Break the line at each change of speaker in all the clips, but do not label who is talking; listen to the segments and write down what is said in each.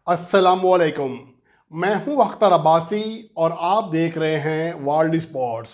अस्सलामुअलैकुम। मैं हूं अख्तर अब्बासी और आप देख रहे हैं वर्ल्ड स्पोर्ट्स।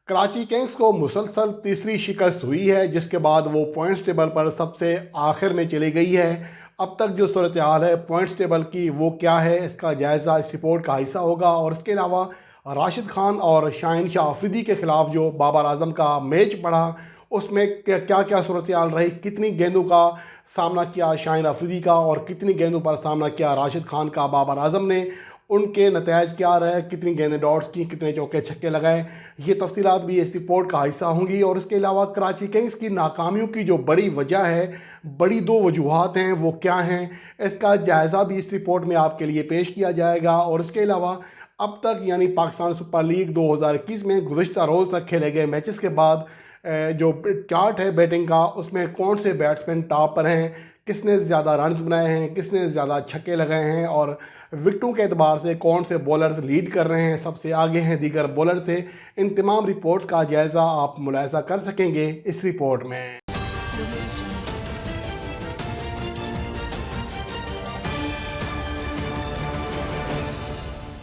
कराची किंग्स को मुसलसल तीसरी शिकस्त हुई है, जिसके बाद वो पॉइंट्स टेबल पर सबसे आखिर में चली गई है। अब तक जो सूरत हाल है पॉइंट्स टेबल की वो क्या है, इसका जायज़ा इस रिपोर्ट का हिस्सा होगा। और इसके अलावा राशिद खान और शाहीन शाह अफरीदी के खिलाफ जो बाबर आजम का मैच पड़ा, उसमें क्या क्या सूरत हाल रही, कितनी गेंदों का सामना किया शाहीन अफरीदी का और कितनी गेंदों पर सामना किया राशिद खान का बाबर आजम ने, उनके नतज क्या रहे, कितनी गेंदें डॉट्स की, कितने चौके छक्के लगाए, ये तफसीलात भी इस रिपोर्ट का हिस्सा होंगी। और इसके अलावा कराची किंग्स की नाकामियों की जो बड़ी वजह है, बड़ी दो वजूहत हैं, वो क्या हैं, इसका जायज़ा भी इस रिपोर्ट में आपके लिए पेश किया जाएगा। और इसके अलावा अब तक यानी पाकिस्तान सुपर लीग 2021 में गुज़श्ता रोज़ तक खेले गए मैचेस के बाद जो चार्ट है बैटिंग का, उसमें कौन से बैट्समैन टॉप पर हैं, किसने ज़्यादा रन्स बनाए हैं, किसने ज़्यादा छक्के लगाए हैं, और विकटों के अतबार से कौन से बॉलर्स लीड कर रहे हैं, सबसे आगे हैं दीगर बॉलर से, इन तमाम रिपोर्ट का जायज़ा आप मुलाहिज़ा कर सकेंगे इस रिपोर्ट में।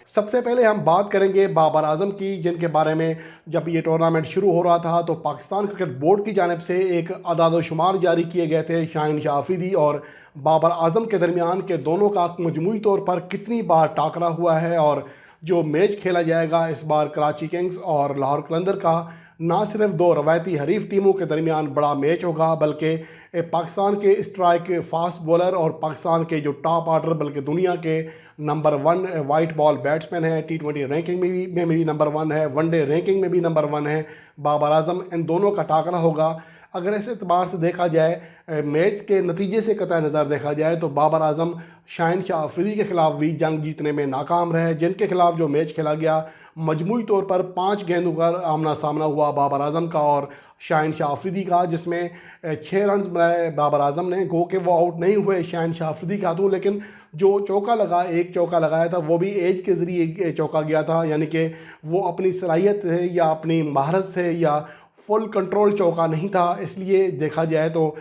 सबसे पहले हम बात करेंगे बाबर आजम की, जिनके बारे में जब ये टूर्नामेंट शुरू हो रहा था तो पाकिस्तान क्रिकेट बोर्ड की जानिब से एक अदाद शुमार जारी किए गए थे शाहीन शाह अफरीदी और बाबर आजम के दरमियान के दोनों का मजमूई तौर पर कितनी बार टाकरा हुआ है। और जो मैच खेला जाएगा इस बार कराची किंग्स और लाहौर कलंदर का, ना सिर्फ दो रवायती हरीफ टीमों के दरमियान बड़ा मैच होगा, बल्कि पाकिस्तान के स्ट्राइक फास्ट बॉलर और पाकिस्तान के जो टॉप ऑर्डर बल्कि दुनिया के नंबर 1 वाइट बॉल बैट्समैन है, T20 रैंकिंग में भी नंबर 1 है, वनडे रैंकिंग में भी नंबर 1 है बाबर आजम, इन दोनों का टाकरा होगा। अगर इस एतबार से देखा जाए, मैच के नतीजे से कतई नज़र देखा जाए, तो बाबर आजम शाहीन शाह अफरीदी के खिलाफ भी जंग जीतने में नाकाम रहे, जिनके खिलाफ जो मैच खेला गया मजमूई तौर पर 5 गेंदों का आमना सामना हुआ बाबर आजम का और शाहीन शाह अफरीदी का, जिसमें 6 रन बनाए बाबर आजम ने। गो के वो आउट नहीं हुए शाहीन शाह अफरीदी का हाथों, लेकिन जो चौका लगा, एक चौका लगाया था, वो भी एज के ज़रिए चौका गया था, यानी कि वो अपनी सलाहियत से या अपनी महारत से या फुल कंट्रोल चौका नहीं था। इसलिए देखा जाए तो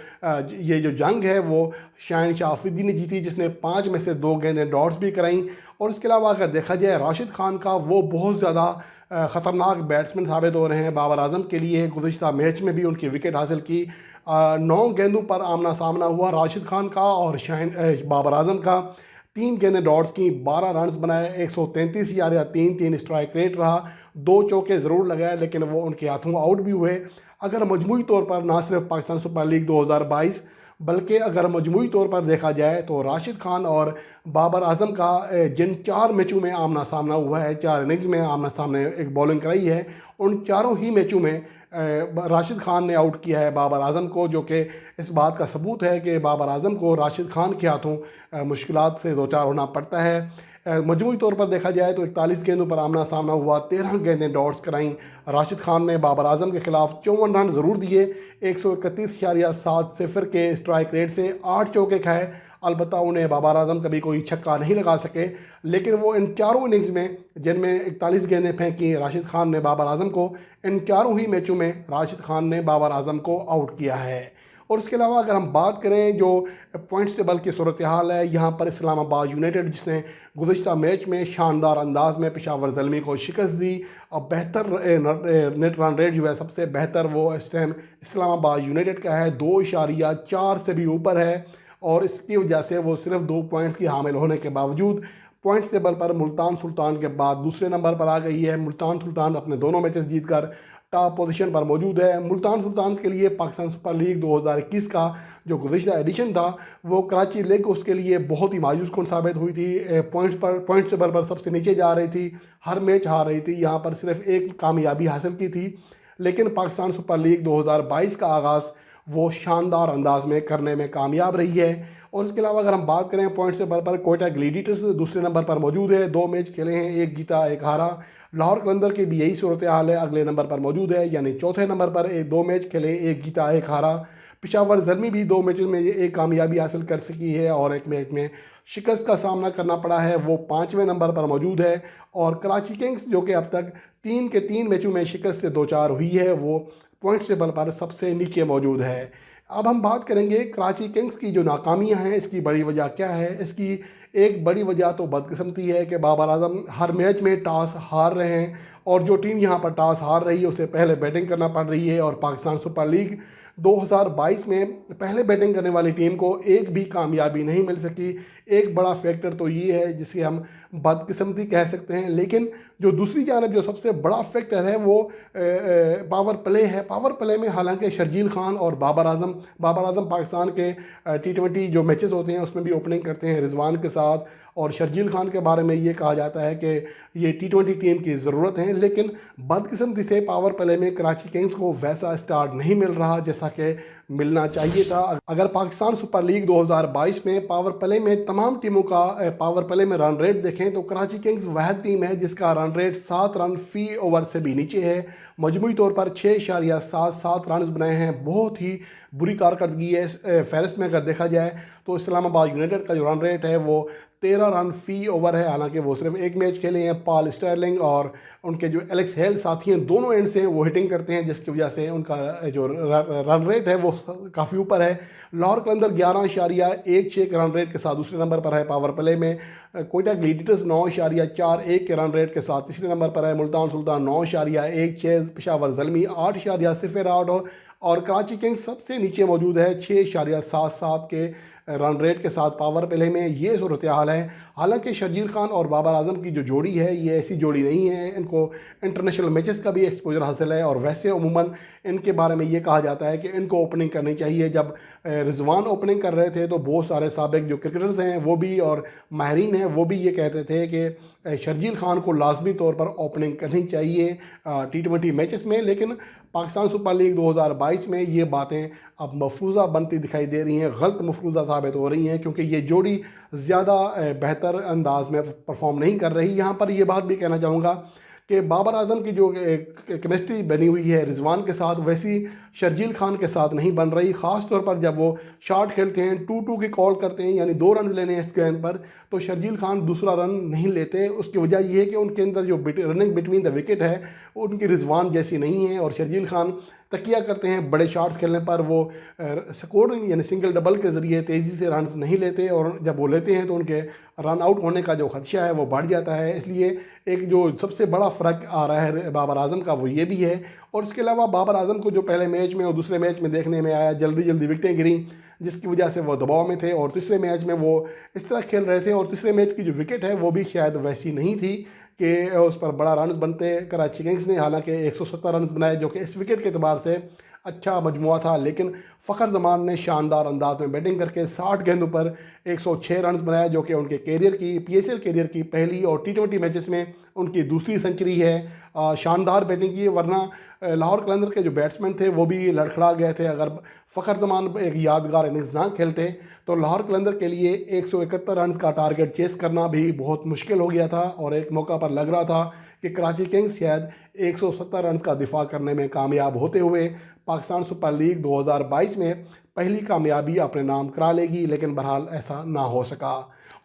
ये जो जंग है वो शाहीन शाह अफरीदी ने जीती, जिसने 5 में से 2 गेंदें डॉट्स भी कराईं। और इसके अलावा अगर देखा जाए राशिद खान का, वो बहुत ज़्यादा ख़तरनाक बैट्समैन साबित हो रहे हैं बाबर आजम के लिए। गुज़श्ता मैच में भी उनकी विकेट हासिल की, 9 गेंदों पर आमना सामना हुआ राशिद खान का और बाबर आजम का। 3 गेंदें डॉट्स की, 12 रन बनाए, 133 या 3 स्ट्राइक रेट रहा, 2 चौके ज़रूर लगाए, लेकिन वो उनके हाथों आउट भी हुए। अगर मजमूई तौर पर ना सिर्फ पाकिस्तान सुपर लीग 2022 बल्कि अगर मजमूई तौर पर देखा जाए तो राशिद खान और बाबर आजम का जिन 4 मैचों में आमना सामना हुआ है, 4 इनिंग्स में आमना सामने एक बॉलिंग कराई है, उन चारों ही मैचों में राशिद खान ने आउट किया है बाबर आजम को, जो कि इस बात का सबूत है कि बाबर आजम को राशिद खान के हाथों मुश्किलात से दो चार होना पड़ता है। मजमूई तौर पर देखा जाए तो 41 गेंदों पर आमना सामना हुआ, 13 गेंदें डॉट्स कराईं राशिद खान ने बाबर आजम के खिलाफ, 54 रन ज़रूर दिए, 131.7 के स्ट्राइक रेट से 8 चौके खाए। अलबत्ता उन्हें बाबर आजम कभी कोई छक्का नहीं लगा सके, लेकिन वो इन चारों इनिंग्स में जिनमें 41 गेंदें फेंकी राशिद खान ने बाबर आजम को, इन चारों ही मैचों में राशिद खान ने बाबर आजम को आउट किया है। और इसके अलावा अगर हम बात करें जो पॉइंट्स टेबल की सूरत हाल है, यहाँ पर इस्लामाबाद यूनाइटेड, जिसने गुज़श्ता मैच में शानदार अंदाज में पेशावर ज़ल्मी को शिकस्त दी और बेहतर नेट रन रेट जो है सबसे बेहतर वो इस टाइम इस्लामाबाद यूनाइटेड का है, 2.4 से भी ऊपर है। और इसकी वजह से वो सिर्फ 2 पॉइंट्स की हामिल होने के बावजूद पॉइंट्स टेबल पर मुल्तान सुल्तान के बाद दूसरे नंबर पर आ गई है। मुल्तान सुल्तान अपने दोनों मैचेस जीतकर टॉप पोजीशन पर मौजूद है। मुल्तान सुल्तान के लिए पाकिस्तान सुपर लीग 2021 का जो गुज़श्ता एडिशन था, वो कराची लीग उसके लिए बहुत ही मायूस कुन साबित हुई थी। पॉइंट्स टेबल पर सबसे नीचे जा रही थी, हर मैच हार रही थी, यहाँ पर सिर्फ एक कामयाबी हासिल की थी। लेकिन पाकिस्तान सुपर लीग 2022 का आगाज़ वो शानदार अंदाज में करने में कामयाब रही है। और इसके अलावा अगर हम बात करें पॉइंट्स टेबल पर, कोयटा ग्लैडिएटर्स दूसरे नंबर पर मौजूद है, 2 मैच खेले हैं, 1 जीता 1 हारा। लाहौर कलंदर की भी यही सूरत हाल है, अगले नंबर पर मौजूद है, यानी चौथे नंबर पर 2 मैच खेले, 1 जीता 1 हारा। पेशावर ज़ल्मी भी 2 मैचों में एक कामयाबी हासिल कर सकी है और एक मैच में शिकस्त का सामना करना पड़ा है, वो 5वें नंबर पर मौजूद है। और कराची किंग्स जो कि अब तक 3 के 3 मैचों में शिकस्त से 2-4 हुई है, वो पॉइंट्स टेबल पर सबसे नीचे मौजूद है। अब हम बात करेंगे कराची किंग्स की जो नाकामियां हैं, इसकी बड़ी वजह क्या है, इसकी एक बड़ी वजह तो बदकिस्मती है कि बाबर आजम हर मैच में टॉस हार रहे हैं, और जो टीम यहाँ पर टॉस हार रही है उसे पहले बैटिंग करना पड़ रही है, और पाकिस्तान सुपर लीग 2022 में पहले बैटिंग करने वाली टीम को एक भी कामयाबी नहीं मिल सकी। एक बड़ा फैक्टर तो ये है जिसे हम बदकिस्मती कह सकते हैं, लेकिन जो दूसरी जानब जो सबसे बड़ा फैक्टर है वो पावर प्ले है। पावर प्ले में हालांकि शर्जील खान और बाबर आजम पाकिस्तान के T20 जो मैचेस होते हैं उसमें भी ओपनिंग करते हैं रिजवान के साथ, और शर्जील खान के बारे में ये कहा जाता है कि ये T20 टीम की ज़रूरत है, लेकिन बदकिस्मती से पावर प्ले में कराची किंग्स को वैसा स्टार्ट नहीं मिल रहा जैसा कि मिलना चाहिए था। अगर पाकिस्तान सुपर लीग 2022 में पावर प्ले में तमाम टीमों का पावर प्ले में रन रेट देखें तो कराची किंग्स वह टीम है जिसका रन रेट 7 रन फी ओवर से भी नीचे है। मजमूई तौर पर 6.77 रन बनाए हैं, बहुत ही बुरी कारकर्दगी है। फहरिस्त में अगर देखा जाए तो इस्लामाबाद यूनाइटेड का जो रन रेट है वो 13 रन फी ओवर है, हालांकि वो सिर्फ एक मैच खेले हैं। पॉल स्टर्लिंग और उनके जो एलेक्स हेल साथी हैं दोनों एंड से वो हिटिंग करते हैं, जिसकी वजह से उनका जो रन रेट है वो काफ़ी ऊपर है। लाहौर कलंदर 11.16 के रन रेट के साथ दूसरे नंबर पर है पावर प्ले में। कोयटा ग्लेडिएटर्स 9.41 के रन रेट के साथ तीसरे नंबर पर है। मुल्तान सुल्तान 9.16, पेशावर ज़ल्मी 8.08 और कराची किंग्स सबसे नीचे मौजूद है 6.77 के रन रेट के साथ पावर प्ले में। ये सूरत हाल है। हालांकि शर्जील खान और बाबर आजम की जो जोड़ी है ये ऐसी जोड़ी नहीं है, इनको इंटरनेशनल मैचेस का भी एक्सपोजर हासिल है, और वैसे उमूमन इनके बारे में ये कहा जाता है कि इनको ओपनिंग करनी चाहिए। जब रिजवान ओपनिंग कर रहे थे तो बहुत सारे साबिक जो क्रिकेटर्स हैं वो भी और माहरीन हैं वो भी ये कहते थे कि शर्जील खान को लाजमी तौर पर ओपनिंग करनी चाहिए T20 मैचेस में, लेकिन पाकिस्तान सुपर लीग 2022 में ये बातें अब मफरूज़ा बनती दिखाई दे रही हैं, गलत मफरूज़ा साबित हो रही हैं, क्योंकि ये जोड़ी ज़्यादा बेहतर अंदाज में परफॉर्म नहीं कर रही। यहाँ पर ये बात भी कहना चाहूँगा कि बाबर आजम की जो केमिस्ट्री बनी हुई है रिजवान के साथ वैसी शर्जील खान के साथ नहीं बन रही। ख़ास तौर पर जब वो शॉट खेलते हैं 2-2 की कॉल करते हैं, यानी 2 रन लेने हैं इस गेंद पर, तो शर्जील खान दूसरा रन नहीं लेते। उसकी वजह यह है कि उनके अंदर जो रनिंग बिटवीन द विकेट है उनकी रिजवान जैसी नहीं है, और शर्जील खान तकिया करते हैं बड़े शॉट्स खेलने पर, वो स्कोरिंग यानी सिंगल डबल के ज़रिए तेज़ी से रन नहीं लेते, और जब वो लेते हैं तो उनके रन आउट होने का जो खदशा है वो बढ़ जाता है। इसलिए एक जो सबसे बड़ा फ़र्क आ रहा है बाबर आजम का वो ये भी है। और इसके अलावा बाबर आजम को जो पहले मैच में और दूसरे मैच में देखने में आया, जल्दी विकेटें गिरी जिसकी वजह से वो दबाव में थे, और तीसरे मैच में वो इस तरह खेल रहे थे, और तीसरे मैच की जो विकेट है वो भी शायद वैसी नहीं थी कि उस पर बड़ा रन बनते। कराची किंग्स ने हालांकि 170 रन बनाए जो कि इस विकेट के अतबार से अच्छा मजमुआ था, लेकिन फ़खर जमान ने शानदार अंदाज में बैटिंग करके 60 गेंदों पर 106 रन बनाए जो कि उनके कैरियर की PSL कैरियर की पहली और T20 मैचेस में उनकी दूसरी सेंचुरी है। शानदार बैटिंग की, वरना लाहौर कलंदर के जो बैट्समैन थे वो भी लड़खड़ा गए थे। अगर फ़खर जमान एक यादगार इनिंग्स ना खेलते तो लाहौर कलंदर के लिए 171 रन का टारगेट चेस करना भी बहुत मुश्किल हो गया था, और एक मौका पर लग रहा था कि कराची किंग्स शायद 170 रन का दिफा करने में कामयाब होते हुए पाकिस्तान सुपर लीग 2022 में पहली कामयाबी अपने नाम करा लेगी, लेकिन बहरहाल ऐसा ना हो सका।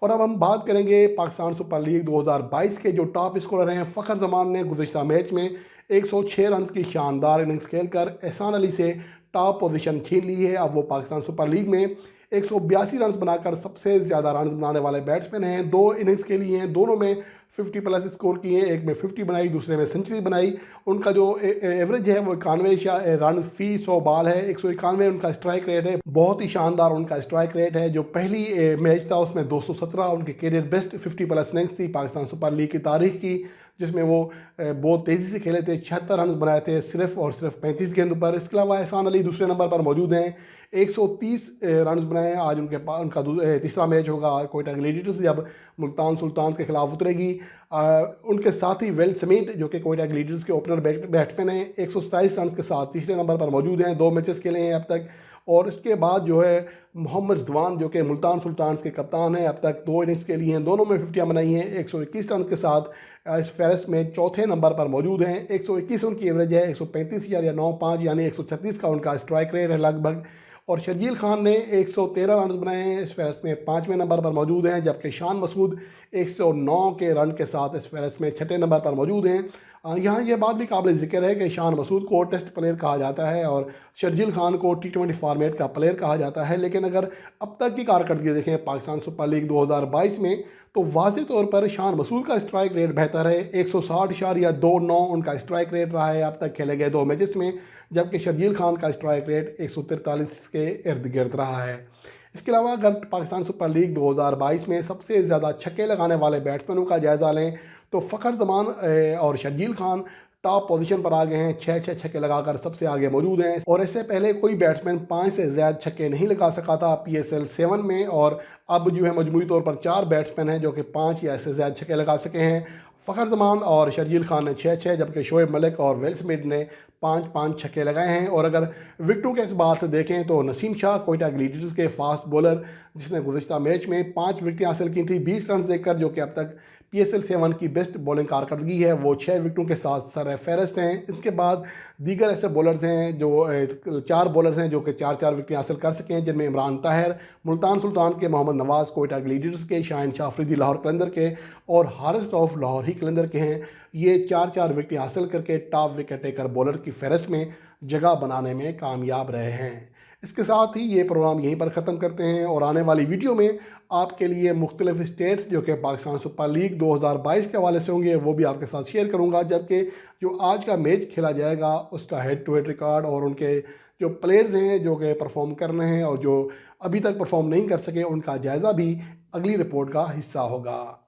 और अब हम बात करेंगे पाकिस्तान सुपर लीग 2022 के जो टॉप स्कोरर हैं। फ़खर जमान ने गुज़िश्ता मैच में 106 रन की शानदार इनिंग्स खेलकर एहसान अली से टॉप पोजीशन छीन ली है। अब वो पाकिस्तान सुपर लीग में 182 रन बनाकर सबसे ज़्यादा रन बनाने वाले बैट्समैन हैं। 2 इनिंग्स खेली हैं, दोनों में 50 प्लस स्कोर किए, एक में 50 बनाई, दूसरे में सेंचुरी बनाई। उनका जो एवरेज है वो 91 रन फी 100 बॉल है, 191 उनका स्ट्राइक रेट है, बहुत ही शानदार उनका स्ट्राइक रेट है। जो पहली मैच था उसमें 217 उनके कैरियर बेस्ट 50 प्लस इनिंग्स थी पाकिस्तान सुपर लीग की तारीख की, जिसमें वो बहुत तेज़ी से खेले थे। 76 रन बनाए थे सिर्फ और सिर्फ 35 गेंदों पर। इसके अलावा एहसान अली दूसरे नंबर पर मौजूद हैं, 130 रन बनाए हैं। आज उनका तीसरा मैच होगा कोयटा ग्लेडिएटर्स जब मुल्तान सुल्तान के खिलाफ उतरेगी। उनके साथ ही वेल समीट जो कि कोयटा ग्लेडिएटर्स के ओपनर बैट्समैन हैं, 127 रन के साथ तीसरे नंबर पर मौजूद हैं। 2 मैचेस खेले हैं अब तक। और इसके बाद जो है मोहम्मद रिजवान जो कि मुल्तान सुल्तान के कप्तान हैं, अब तक 2 इनिंग्स के लिए हैं, दोनों में 50 बनाई हैं। 121 रन के साथ इस फहरिस्त में चौथे नंबर पर मौजूद हैं। 121 उनकी एवरेज है, 135 या 95 यानी 136 का उनका स्ट्राइक रेट है लगभग। और शर्जील खान ने 113 रन बनाए हैं, इस फहरिस्त में 5वें नंबर पर मौजूद हैं, जबकि शान मसूद 109 के रन के साथ इस फहरिस्त में 6ठे नंबर पर मौजूद हैं। यहाँ ये बात भी काबिल ज़िक्र है कि शान मसूद को टेस्ट प्लेयर कहा जाता है और शर्जील खान को T20 फॉर्मेट का प्लेयर कहा जाता है, लेकिन अगर अब तक की कारकर्दगी देखें पाकिस्तान सुपर लीग 2022 में तो वाज़े तौर पर शान मसूद का स्ट्राइक रेट बेहतर है। 160.29 उनका स्ट्राइक रेट रहा है अब तक खेले गए 2 मैचेस में, जबकि शर्जील खान का स्ट्राइक रेट 143 के इर्द गिर्द रहा है। इसके अलावा अगर पाकिस्तान सुपर लीग 2022 में सबसे ज़्यादा छक्के लगाने वाले बैट्समैनों का जायज़ा लें तो फ़खर जमान और शर्जील खान टॉप पोजीशन पर आ गए हैं, 6 छक्के लगाकर सबसे आगे मौजूद हैं। और इससे पहले कोई बैट्समैन 5 से ज़्यादा छक्के नहीं लगा सका था PSL 7 में, और अब जो है मजमूई तौर पर 4 बैट्समैन हैं जो कि 5 या इससे ज़्यादा छक्के लगा सके हैं। फ़खर जमान और शर्जील खान ने 6, जबकि शोएब मलिक और विल स्मिथ ने 5 छक्के लगाए हैं। और अगर विकेटों के इस बात से देखें तो नसीम शाह कोयटा ग्लेडिएटर्स के फास्ट बॉलर, जिसने गुज़िश्ता मैच में 5 विकेटें हासिल की थी 20 रन देकर, जो कि अब तक PSL 7 की बेस्ट बॉलिंग कारकर्दगी है, वो 6 विकेटों के साथ सर फहरिस्त हैं। इसके बाद दीगर ऐसे बॉलर्स हैं जो 4 बॉलर्स हैं जो कि 4 विकेटें हासिल कर सके हैं, जिनमें इमरान ताहिर मुल्तान सुल्तान के, मोहम्मद नवाज़ कोयटा ग्लेडिएटर्स के, शाहीन शाह अफरीदी लाहौर कलंदर के और हारिस रऊफ लाहौर ही कलंदर के हैं। ये 4 विकेटें हासिल करके टॉप विकेट टेकर बॉलर की फहरिस्त में जगह बनाने में कामयाब रहे हैं। इसके साथ ही ये प्रोग्राम यहीं पर ख़त्म करते हैं और आने वाली वीडियो में आपके लिए मुख्तलिफ स्टेट्स जो कि पाकिस्तान सुपर लीग 2022 के हवाले से होंगे वो भी आपके साथ शेयर करूंगा, जबकि जो आज का मैच खेला जाएगा उसका हेड टू हेड रिकॉर्ड और उनके जो प्लेयर्स हैं जो कि परफॉर्म कर रहे हैं और जो अभी तक परफॉर्म नहीं कर सके उनका जायज़ा भी अगली रिपोर्ट का हिस्सा होगा।